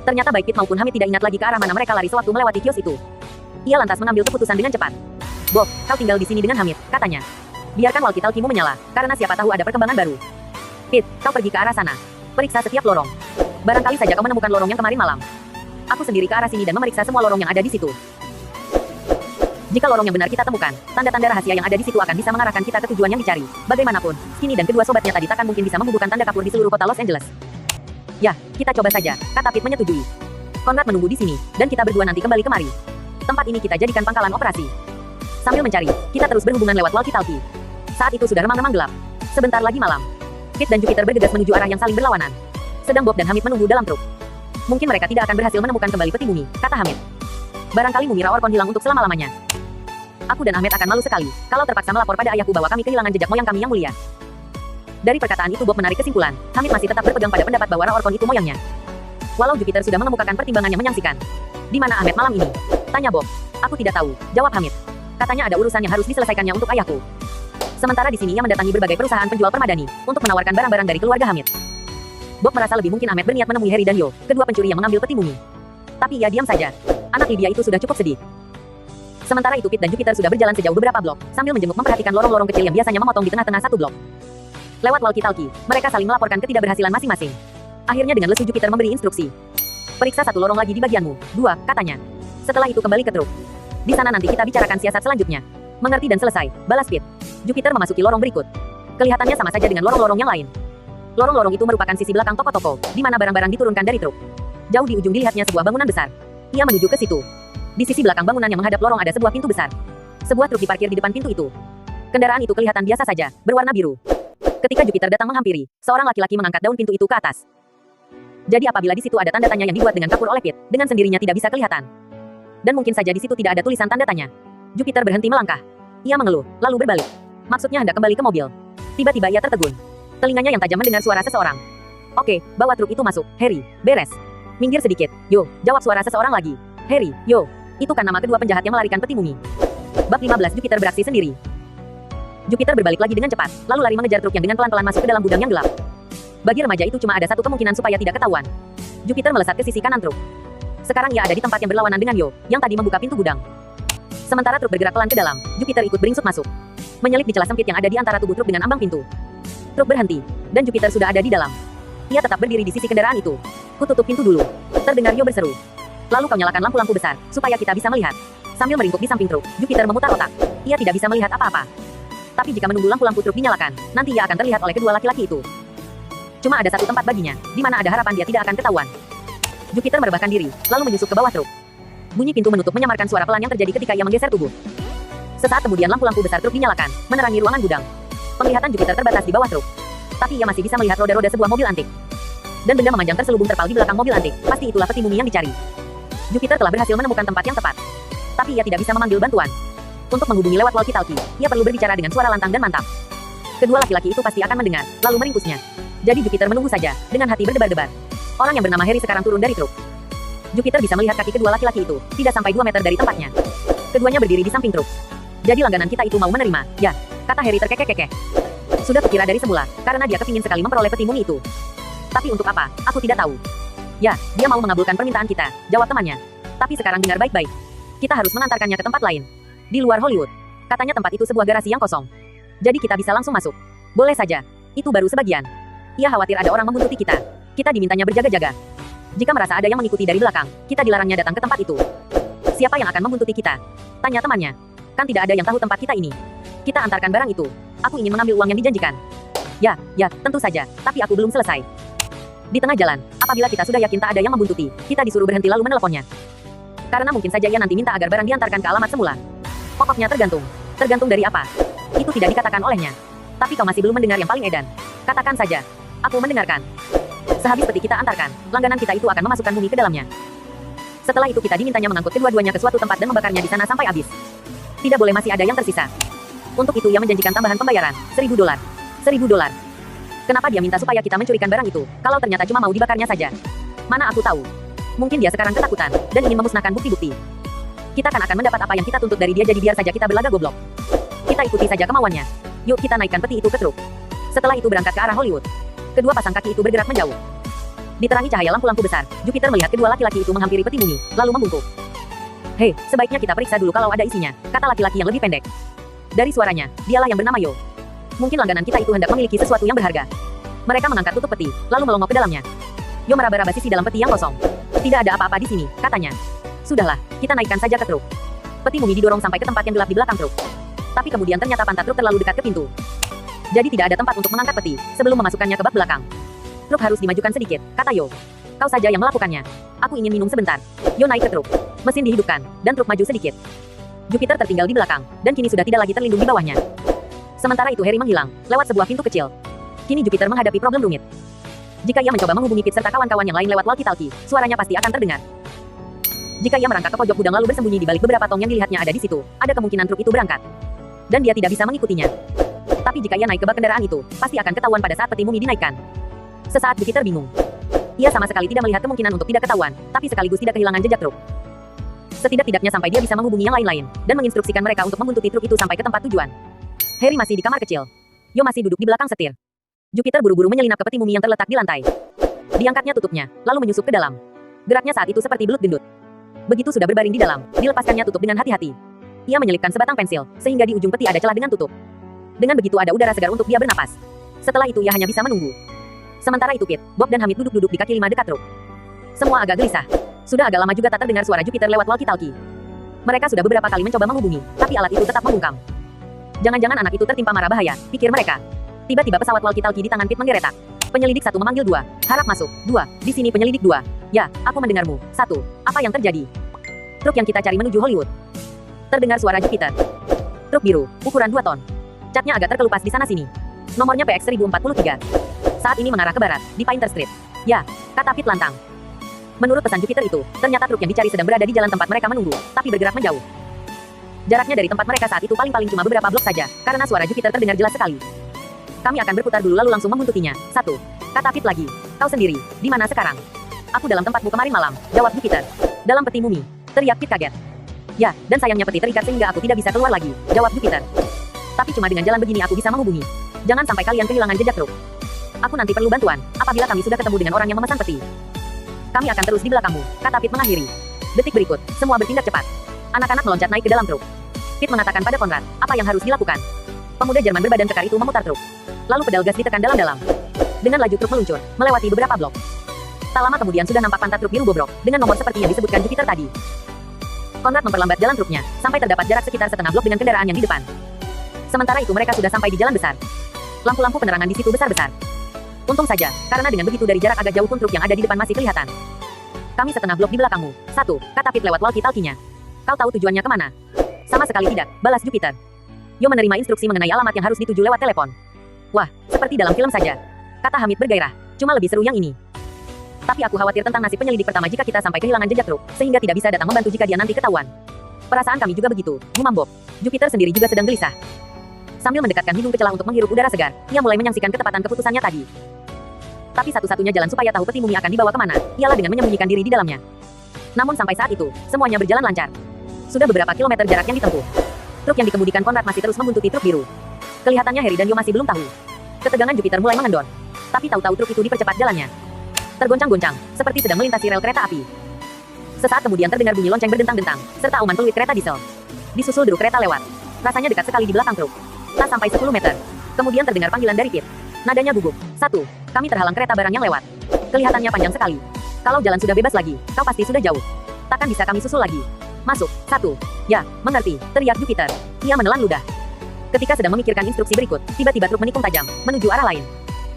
Ternyata baik Pete maupun Hamid tidak ingat lagi ke arah mana mereka lari sewaktu melewati kios itu. Ia lantas mengambil keputusan dengan cepat. Bob, kau tinggal di sini dengan Hamid, katanya. Biarkan walkie-talkie-mu menyala, karena siapa tahu ada perkembangan baru. Pete, kau pergi ke arah sana. Periksa setiap lorong. Barangkali saja kau menemukan lorong yang kemarin malam. Aku sendiri ke arah sini dan memeriksa semua lorong yang ada di situ. Jika lorong yang benar kita temukan, tanda-tanda rahasia yang ada di situ akan bisa mengarahkan kita ke tujuan yang dicari. Bagaimanapun, Skinny dan kedua sobatnya tadi takkan mungkin bisa membubuhkan tanda kapur di seluruh kota Los Angeles. Ya, kita coba saja, kata Pete menyetujui. Conrad menunggu di sini, dan kita berdua nanti kembali kemari. Tempat ini kita jadikan pangkalan operasi. Sambil mencari, kita terus berhubungan lewat walkie-talkie. Saat itu sudah remang-remang gelap. Sebentar lagi malam. Pete dan Jupiter bergegas menuju arah yang saling berlawanan. Sedang Bob dan Hamid menunggu dalam truk. Mungkin mereka tidak akan berhasil menemukan kembali peti mumi, kata Hamid. Barangkali mumi Raorkon hilang untuk selama-lamanya. Aku dan Ahmed akan malu sekali, kalau terpaksa melapor pada ayahku bahwa kami kehilangan jejak moyang kami yang mulia. Dari perkataan itu Bob menarik kesimpulan, Hamid masih tetap berpegang pada pendapat bahwa Raorkon itu moyangnya. Walau Jupiter sudah mengemukakan pertimbangan yang menyaksikan. Di mana Ahmed malam ini? Tanya Bob. Aku tidak tahu, jawab Hamid. Katanya ada urusan yang harus diselesaikannya untuk ayahku. Sementara di sini ia mendatangi berbagai perusahaan penjual permadani untuk menawarkan barang-barang dari keluarga Hamid. Bob merasa lebih mungkin Ahmed berniat menemui Harry dan Yo, kedua pencuri yang mengambil peti mumi. Tapi ia diam saja. Anak Lydia itu sudah cukup sedih. Sementara itu Pete dan Jupiter sudah berjalan sejauh beberapa blok, sambil menjenguk memperhatikan lorong-lorong kecil yang biasanya memotong di tengah-tengah satu blok. Lewat walkie-talkie, mereka saling melaporkan ketidakberhasilan masing-masing. Akhirnya dengan lesu Jupiter memberi instruksi. Periksa satu lorong lagi di bagianmu, 2, katanya. Setelah itu kembali ke truk. Di sana nanti kita bicarakan siasat selanjutnya. Mengerti dan selesai, balas Pete. Jupiter memasuki lorong berikut. Kelihatannya sama saja dengan lorong-lorong yang lain. Lorong-lorong itu merupakan sisi belakang toko-toko, di mana barang-barang diturunkan dari truk. Jauh di ujung dilihatnya sebuah bangunan besar. Ia menuju ke situ. Di sisi belakang bangunan yang menghadap lorong ada sebuah pintu besar. Sebuah truk diparkir di depan pintu itu. Kendaraan itu kelihatan biasa saja, berwarna biru. Ketika Jupiter datang menghampiri, seorang laki-laki mengangkat daun pintu itu ke atas. Jadi apabila di situ ada tanda tanya yang dibuat dengan kapur oleh Pete, dengan sendirinya tidak bisa kelihatan. Dan mungkin saja di situ tidak ada tulisan tanda tanya. Jupiter berhenti melangkah. Ia mengeluh, lalu berbalik. Maksudnya hendak kembali ke mobil. Tiba-tiba ia tertegun. Telinganya yang tajam mendengar suara seseorang. Oke, bawa truk itu masuk, Harry. Beres. Minggir sedikit. Yo, jawab suara seseorang lagi. Harry, yo. Itu kan nama kedua penjahat yang melarikan peti mumi. Bab 15 Jupiter beraksi sendiri. Jupiter berbalik lagi dengan cepat, lalu lari mengejar truk yang dengan pelan-pelan masuk ke dalam gudang yang gelap. Bagi remaja itu cuma ada satu kemungkinan supaya tidak ketahuan. Jupiter melesat ke sisi kanan truk. Sekarang ia ada di tempat yang berlawanan dengan Yo, yang tadi membuka pintu gudang. Sementara truk bergerak pelan ke dalam, Jupiter ikut beringsut masuk. Menyelip di celah sempit yang ada di antara tubuh truk dengan ambang pintu. Truk berhenti, dan Jupiter sudah ada di dalam. Ia tetap berdiri di sisi kendaraan itu. Kututup pintu dulu. Terdengar Yo berseru. Lalu kau nyalakan lampu-lampu besar, supaya kita bisa melihat. Sambil meringkuk di samping truk, Jupiter memutar otak. Ia tidak bisa melihat apa-apa. Tapi jika menunggu lampu-lampu truk dinyalakan, nanti ia akan terlihat oleh kedua laki-laki itu. Cuma ada satu tempat baginya, di mana ada harapan dia tidak akan ketahuan. Jupiter merebahkan diri, lalu menyusup ke bawah truk. Bunyi pintu menutup menyamarkan suara pelan yang terjadi ketika ia menggeser tubuh. Sesaat kemudian lampu-lampu besar truk dinyalakan, menerangi ruangan gudang. Penglihatan Jupiter terbatas di bawah truk. Tapi ia masih bisa melihat roda-roda sebuah mobil antik. Dan benda memanjang terselubung terpal di belakang mobil antik, pasti itulah peti mumi yang dicari. Jupiter telah berhasil menemukan tempat yang tepat. Tapi ia tidak bisa memanggil bantuan. Untuk menghubungi lewat walkie-talkie, ia perlu berbicara dengan suara lantang dan mantap. Kedua laki-laki itu pasti akan mendengar, lalu meringkusnya. Jadi Jupiter menunggu saja, dengan hati berdebar-debar. Orang yang bernama Harry sekarang turun dari truk. Jupiter bisa melihat kaki kedua laki-laki itu, tidak sampai 2 meter dari tempatnya. Keduanya berdiri di samping truk. Jadi langganan kita itu mau menerima, ya, kata Harry terkekeh-kekeh. Sudah kukira dari semula, karena dia kepingin sekali memperoleh peti mumi itu. Tapi untuk apa, aku tidak tahu. Ya, dia mau mengabulkan permintaan kita, jawab temannya. Tapi sekarang dengar baik-baik. Kita harus mengantarkannya ke tempat lain. Di luar Hollywood. Katanya tempat itu sebuah garasi yang kosong. Jadi kita bisa langsung masuk. Boleh saja. Itu baru sebagian. Ia khawatir ada orang membuntuti kita. Kita dimintanya berjaga-jaga. Jika merasa ada yang mengikuti dari belakang, kita dilarangnya datang ke tempat itu. Siapa yang akan membuntuti kita? Tanya temannya. Kan tidak ada yang tahu tempat kita ini. Kita antarkan barang itu. Aku ingin mengambil uang yang dijanjikan. Ya, tentu saja. Tapi aku belum selesai. Di tengah jalan, apabila kita sudah yakin tak ada yang membuntuti, kita disuruh berhenti lalu meneleponnya. Karena mungkin saja ia nanti minta agar barang diantarkan ke alamat semula. Pokoknya tergantung. Tergantung dari apa? Itu tidak dikatakan olehnya. Tapi kau masih belum mendengar yang paling edan. Katakan saja. Aku mendengarkan. Sehabis peti kita antarkan, langganan kita itu akan memasukkan mumi ke dalamnya. Setelah itu kita dimintanya mengangkut kedua-duanya ke suatu tempat dan membakarnya di sana sampai habis. Tidak boleh masih ada yang tersisa. Untuk itu ia menjanjikan tambahan pembayaran, $1.000. $1.000. Kenapa dia minta supaya kita mencurikan barang itu, kalau ternyata cuma mau dibakarnya saja? Mana aku tahu. Mungkin dia sekarang ketakutan, dan ingin memusnahkan bukti-bukti. Kita akan mendapat apa yang kita tuntut dari dia, jadi biar saja kita berlagak goblok. Kita ikuti saja kemauannya. Yuk kita naikkan peti itu ke truk. Setelah itu berangkat ke arah Hollywood. Kedua pasang kaki itu bergerak menjauh. Diterangi cahaya lampu-lampu besar, Jupiter melihat kedua laki-laki itu menghampiri peti mumi, lalu membungkuk. Hei, sebaiknya kita periksa dulu kalau ada isinya, kata laki-laki yang lebih pendek. Dari suaranya, dialah yang bernama Yo. Mungkin langganan kita itu hendak memiliki sesuatu yang berharga. Mereka mengangkat tutup peti, lalu melongok ke dalamnya. Yo meraba-raba sisi dalam peti yang kosong. Tidak ada apa-apa di sini, katanya. Sudahlah, kita naikkan saja ke truk. Peti mumi didorong sampai ke tempat yang gelap di belakang truk. Tapi kemudian ternyata pantat truk terlalu dekat ke pintu. Jadi tidak ada tempat untuk mengangkat peti, sebelum memasukkannya ke bak belakang. Truk harus dimajukan sedikit, kata Yo. Kau saja yang melakukannya. Aku ingin minum sebentar. Yo naik ke truk. Mesin dihidupkan, dan truk maju sedikit. Jupiter tertinggal di belakang, dan kini sudah tidak lagi terlindung di bawahnya. Sementara itu Harry menghilang, lewat sebuah pintu kecil. Kini Jupiter menghadapi problem rumit. Jika ia mencoba menghubungi Pete serta kawan-kawan yang lain lewat walkie-talkie, suaranya pasti akan terdengar. Jika ia merangkak ke pojok gudang lalu bersembunyi di balik beberapa tong yang dilihatnya ada di situ, ada kemungkinan truk itu berangkat. Dan dia tidak bisa mengikutinya. Tapi jika ia naik ke bak kendaraan itu, pasti akan ketahuan pada saat peti mumi dinaikkan. Sesaat Jupiter bingung. Ia sama sekali tidak melihat kemungkinan untuk tidak ketahuan, tapi sekaligus tidak kehilangan jejak truk. Setidak-tidaknya sampai dia bisa menghubungi yang lain-lain, dan menginstruksikan mereka untuk membuntuti truk itu sampai ke tempat tujuan. Harry masih di kamar kecil. Yo masih duduk di belakang setir. Jupiter buru-buru menyelinap ke peti mumi yang terletak di lantai. Diangkatnya tutupnya, lalu menyusup ke dalam. Geraknya saat itu seperti belut gendut. Begitu sudah berbaring di dalam, dilepaskannya tutup dengan hati-hati. Ia menyelipkan sebatang pensil, sehingga di ujung peti ada celah dengan tutup. Dengan begitu ada udara segar untuk dia bernapas. Setelah itu ia hanya bisa menunggu. Sementara itu Pete, Bob dan Hamid duduk-duduk di kaki 5 dekat truk. Semua agak gelisah. Sudah agak lama juga tak terdengar suara Jupiter lewat walkie-talkie. Mereka sudah beberapa kali mencoba menghubungi, tapi alat itu tetap membungkam. Jangan-jangan anak itu tertimpa mara bahaya, pikir mereka. Tiba-tiba pesawat walkie-talkie di tangan Pete menggeletak. Penyelidik 1 memanggil 2. Harap masuk. 2. Di sini penyelidik 2. Ya, aku mendengarmu. 1. Apa yang terjadi? Truk yang kita cari menuju Hollywood. Terdengar suara Jupiter. Truk biru, ukuran 2 ton. Catnya agak terkelupas di sana-sini. Nomornya PX 1043. Saat ini mengarah ke barat, di Painter Street. Ya, kata Pete lantang. Menurut pesan Jupiter itu, ternyata truk yang dicari sedang berada di jalan tempat mereka menunggu, tapi bergerak menjauh. Jaraknya dari tempat mereka saat itu paling-paling cuma beberapa blok saja, karena suara Jupiter terdengar jelas sekali. Kami akan berputar dulu lalu langsung membuntutinya. 1. Kata Pete lagi. Kau sendiri, di mana sekarang? Aku dalam tempatmu kemarin malam, jawab Jupiter. Dalam peti mumi, teriak Pete kaget. Ya, dan sayangnya peti terikat sehingga aku tidak bisa keluar lagi, jawab Jupiter. Tapi cuma dengan jalan begini aku bisa menghubungi. Jangan sampai kalian kehilangan jejak truk. Aku nanti perlu bantuan, apabila kami sudah ketemu dengan orang yang memesan peti. Kami akan terus di belakangmu, kata Pete mengakhiri. Detik berikut, semua bertindak cepat. Anak-anak meloncat naik ke dalam truk. Pete mengatakan pada Conrad, apa yang harus dilakukan? Pemuda Jerman berbadan kekar itu memutar truk. Lalu pedal gas ditekan dalam-dalam. Dengan laju truk meluncur, melewati beberapa blok. Tak lama kemudian sudah nampak pantat truk biru bobrok, dengan nomor seperti yang disebutkan Jupiter tadi. Conrad memperlambat jalan truknya, sampai terdapat jarak sekitar setengah blok dengan kendaraan yang di depan. Sementara itu mereka sudah sampai di jalan besar. Lampu-lampu penerangan di situ besar-besar. Untung saja, karena dengan begitu dari jarak agak jauh pun truk yang ada di depan masih kelihatan. Kami setengah blok di belakangmu. 1. Kata Pete lewat walkie-talkie-nya. Kau tahu tujuannya kemana? Sama sekali tidak, balas Jupiter. Yo menerima instruksi mengenai alamat yang harus dituju lewat telepon. Wah, seperti dalam film saja. Kata Hamid bergairah. Cuma lebih seru yang ini. Tapi aku khawatir tentang nasib penyelidik pertama jika kita sampai kehilangan jejak truk, sehingga tidak bisa datang membantu jika dia nanti ketahuan. Perasaan kami juga begitu, gumam Bob. Jupiter sendiri juga sedang gelisah. Sambil mendekatkan hidung ke celah untuk menghirup udara segar, ia mulai menyaksikan ketepatan keputusannya tadi. Tapi satu-satunya jalan supaya tahu peti mumi akan dibawa kemana, ialah dengan menyembunyikan diri di dalamnya. Namun sampai saat itu, semuanya berjalan lancar. Sudah beberapa kilometer jarak yang ditempuh. Truk yang dikemudikan Conrad masih terus membuntuti truk biru. Kelihatannya Harry dan Yo masih belum tahu. Ketegangan Jupiter mulai mengendor. Tapi tahu-tahu truk itu dipercepat jalannya. Tergoncang-goncang, seperti sedang melintasi rel kereta api. Sesaat kemudian terdengar bunyi lonceng berdentang-dentang, serta auman peluit kereta diesel. Disusul deru kereta lewat. Rasanya dekat sekali di belakang truk. Tak sampai 10 meter. Kemudian terdengar panggilan dari Pete. Nadanya gugup. 1. Kami terhalang kereta barang yang lewat. Kelihatannya panjang sekali. Kalau jalan sudah bebas lagi, kau pasti sudah jauh. Takkan bisa kami susul lagi. Masuk. 1. Ya, mengerti, teriak Jupiter. Ia menelan ludah. Ketika sedang memikirkan instruksi berikut, tiba-tiba truk menikung tajam, menuju arah lain.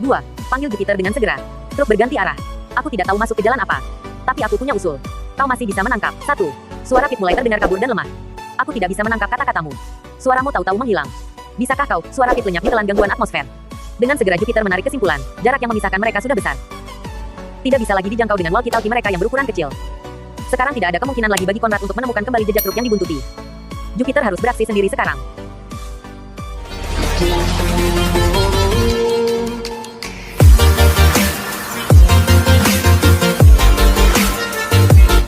2. Panggil Jupiter dengan segera. Truk berganti arah. Aku tidak tahu masuk ke jalan apa. Tapi aku punya usul. Kau masih bisa menangkap. 1. Suara Pete mulai terdengar kabur dan lemah. Aku tidak bisa menangkap kata-katamu. Suaramu tahu-tahu menghilang. Bisakah kau? Suara Pete lenyap ditelan gangguan atmosfer. Dengan segera Jupiter menarik kesimpulan, jarak yang memisahkan mereka sudah besar. Tidak bisa lagi dijangkau dengan walkie-talkie mereka yang berukuran kecil. Sekarang tidak ada kemungkinan lagi bagi Conrad untuk menemukan kembali jejak truk yang dibuntuti. Jupiter harus beraksi sendiri sekarang.